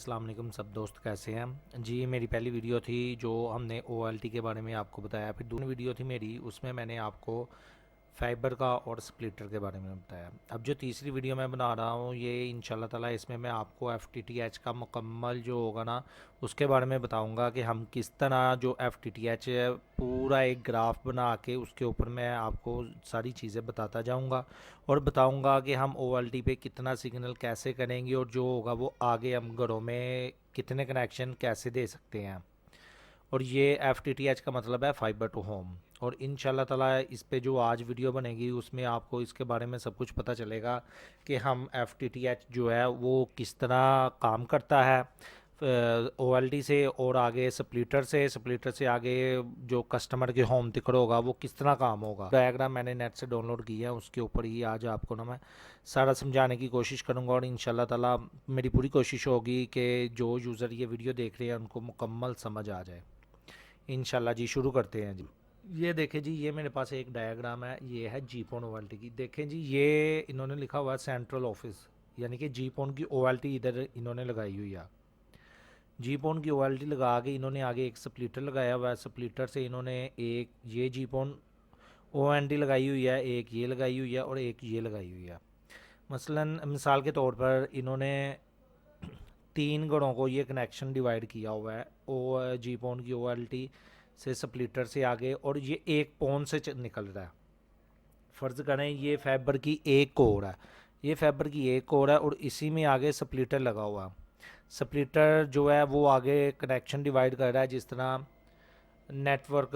अस्सलाम वालेकुम सब दोस्त कैसे हैं जी। मेरी पहली वीडियो थी जो हमने OLT के बारे में आपको बताया। फिर दूसरी वीडियो थी मेरी, उसमें मैंने आपको फाइबर का और स्प्लिटर के बारे में बताया। अब जो तीसरी वीडियो मैं बना रहा हूँ ये इंशाल्लाह ताला इसमें मैं आपको FTTH का मुकम्मल जो होगा ना उसके बारे में बताऊँगा कि हम किस तरह जो FTTH है पूरा एक ग्राफ बना के उसके ऊपर मैं आपको सारी चीज़ें बताता जाऊँगा और बताऊँगा कि हम OLT पे कितना सिग्नल कैसे करेंगे और जो होगा वो आगे हम घरों में कितने कनेक्शन कैसे दे सकते हैं। और ये FTTH का मतलब है फाइबर टू होम। और इंशाल्लाह ताला इस पे जो आज वीडियो बनेगी उसमें आपको इसके बारे में सब कुछ पता चलेगा कि हम FTTH जो है वो किस तरह काम करता है OLT से, और आगे स्प्लिटर से आगे जो कस्टमर के होम तिकर होगा वो किस तरह काम होगा। डायग्राम मैंने नेट से डाउनलोड किया है, उसके ऊपर ही आज आपको ना मैं सारा समझाने की कोशिश करूंगा। और इंशाल्लाह ताला मेरी पूरी कोशिश होगी कि जो यूज़र ये वीडियो देख रहे हैं उनको मुकम्मल समझ आ जाए इंशाल्लाह जी। शुरू करते हैं जी। ये देखें जी, ये मेरे पास एक डायग्राम है, ये है जीपोन OLT की। देखें जी, ये इन्होंने लिखा हुआ है सेंट्रल ऑफिस, यानी कि जीपोन की OLT इधर इन्होंने लगाई हुई है। जीपोन की OLT लगा के इन्होंने आगे एक स्प्लिटर लगाया हुआ है। स्प्लिटर से इन्होंने एक ये जीपोन ONT लगाई हुई है, एक ये लगाई हुई है और एक ये लगाई हुई है। मसलन मिसाल के तौर पर इन्होंने तीन घरों को ये कनेक्शन डिवाइड किया हुआ है ओ जीपोन की OLT से स्प्लिटर से आगे, और ये एक पोन से निकल रहा है। फ़र्ज़ करें ये फाइबर की एक कोर है, ये फाइबर की एक कोर है और इसी में आगे स्प्लिटर लगा हुआ है। स्प्लिटर जो है वो आगे कनेक्शन डिवाइड कर रहा है। जिस तरह नेटवर्क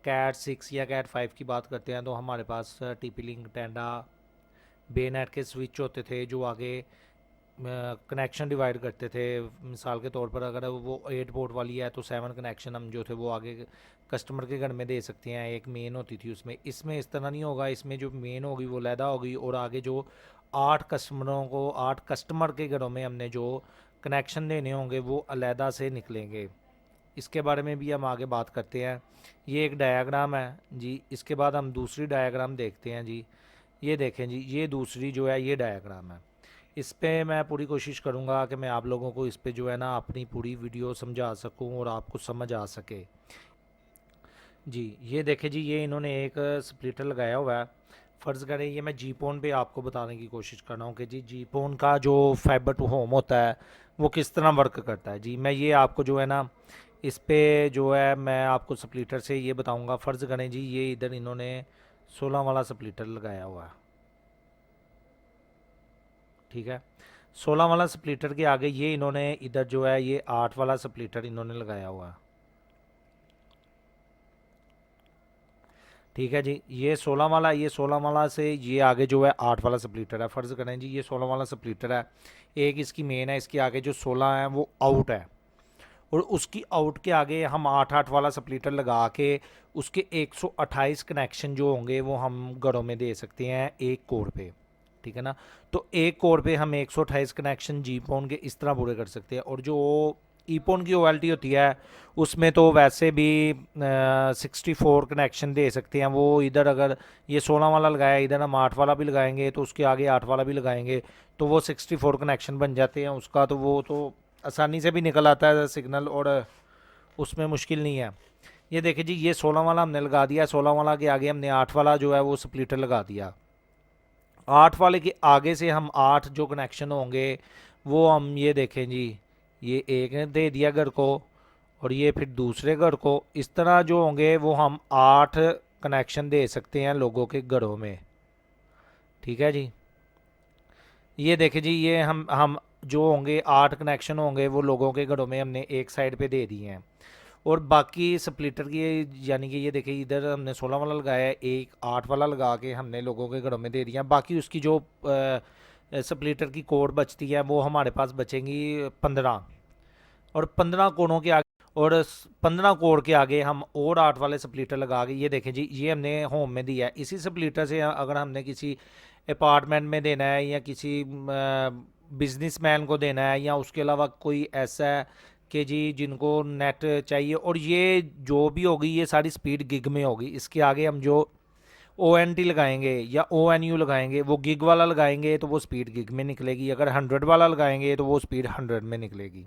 कैट 6 या कैट 5 की बात करते हैं तो हमारे पास TP लिंक, टेंडा, बेनेट के स्विच होते थे जो आगे कनेक्शन डिवाइड करते थे। मिसाल के तौर पर अगर वो 8 पोर्ट वाली है तो 7 कनेक्शन हम जो थे वो आगे कस्टमर के घर में दे सकते हैं। एक मेन होती थी उसमें, इसमें इस तरह नहीं होगा। इसमें जो मेन होगी वो लैदा होगी और आगे जो 8 कस्टमरों को 8 कस्टमर के घरों में हमने जो कनेक्शन देने होंगे वो अलहदा से निकलेंगे। इसके बारे में भी हम आगे बात करते हैं। ये एक डायग्राम है जी। इसके बाद हम दूसरी डायग्राम देखते हैं जी। ये देखें जी, ये दूसरी जो है ये डायग्राम है। इस पे मैं पूरी कोशिश करूँगा कि मैं आप लोगों को इस पे जो है ना अपनी पूरी वीडियो समझा सकूँ और आपको समझ आ सके जी। ये देखें जी, ये इन्होंने एक स्प्लिटर लगाया हुआ है। फ़र्ज़ करें ये मैं जीपोन पे आपको बताने की कोशिश कर रहा हूँ कि जी जीपोन का जो फाइबर टू होम होता है वो किस तरह वर्क करता है जी। मैं ये आपको जो है ना इस पे जो है मैं आपको स्प्लिटर से ये बताऊँगा। फ़र्ज़ करें जी ये इधर इन्होंने 16 वाला स्प्लिटर लगाया हुआ है, ठीक है। 16 वाला स्प्लिटर के आगे ये इन्होंने इधर जो है ये 8 वाला स्प्लिटर इन्होंने लगाया हुआ है, ठीक है जी। ये 16 वाला से ये आगे जो है 8 वाला स्प्लिटर है। फ़र्ज़ करें जी ये 16 वाला स्प्लिटर है, एक इसकी मेन है, इसके आगे जो 16 है वो आउट है और उसकी आउट के आगे हम 8 वाला स्प्लिटर लगा के उसके 128 कनेक्शन जो होंगे वो हम घरों में दे सकते हैं एक कोर पे, ठीक है ना। तो एक कोर पे हम 128 कनेक्शन जीपोन के इस तरह पूरे कर सकते हैं। और जो ईपोन की OLT होती है उसमें तो वैसे भी 64 कनेक्शन दे सकते हैं। वो इधर अगर ये 16 वाला लगाया, इधर हम 8 वाला भी लगाएंगे तो उसके आगे 8 वाला भी लगाएंगे तो वो 64 कनेक्शन बन जाते हैं उसका। तो वो तो आसानी से भी निकल आता है सिग्नल और उसमें मुश्किल नहीं है। ये देखिए जी, ये 16 वाला हमने लगा दिया, 16 वाला के आगे हमने 8 वाला जो है वो स्प्लिटर लगा दिया। 8 वाले के आगे से हम 8 जो कनेक्शन होंगे वो हम ये देखें जी, ये एक ने दे दिया घर को और ये फिर दूसरे घर को। इस तरह जो होंगे वो हम 8 कनेक्शन दे सकते हैं लोगों के घरों में, ठीक है जी। ये देखें जी, ये हम जो होंगे 8 कनेक्शन होंगे वो लोगों के घरों में हमने एक साइड पे दे दिए हैं। और बाकी स्प्लिटर की यानी कि ये देखिए इधर हमने 16 वाला लगाया है, एक 8 वाला लगा के हमने लोगों के घरों में दे दिया। बाकी उसकी जो स्प्लिटर की कोड बचती है वो हमारे पास बचेंगी 15, और 15 कोणों के आगे और 15 कोड के आगे हम और 8 वाले स्प्लिटर लगा के ये देखें जी ये हमने होम में दिया है। इसी स्प्लिटर से अगर हमने किसी अपार्टमेंट में देना है या किसी बिजनेसमैन को देना है या उसके अलावा कोई ऐसा है कि जी जिनको नेट चाहिए, और ये जो भी होगी ये सारी स्पीड गिग में होगी। इसके आगे हम जो ONT लगाएंगे या ONU लगाएंगे वो गिग वाला लगाएंगे तो वो स्पीड गिग में निकलेगी। अगर 100 वाला लगाएंगे तो वो स्पीड 100 में निकलेगी,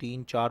3 4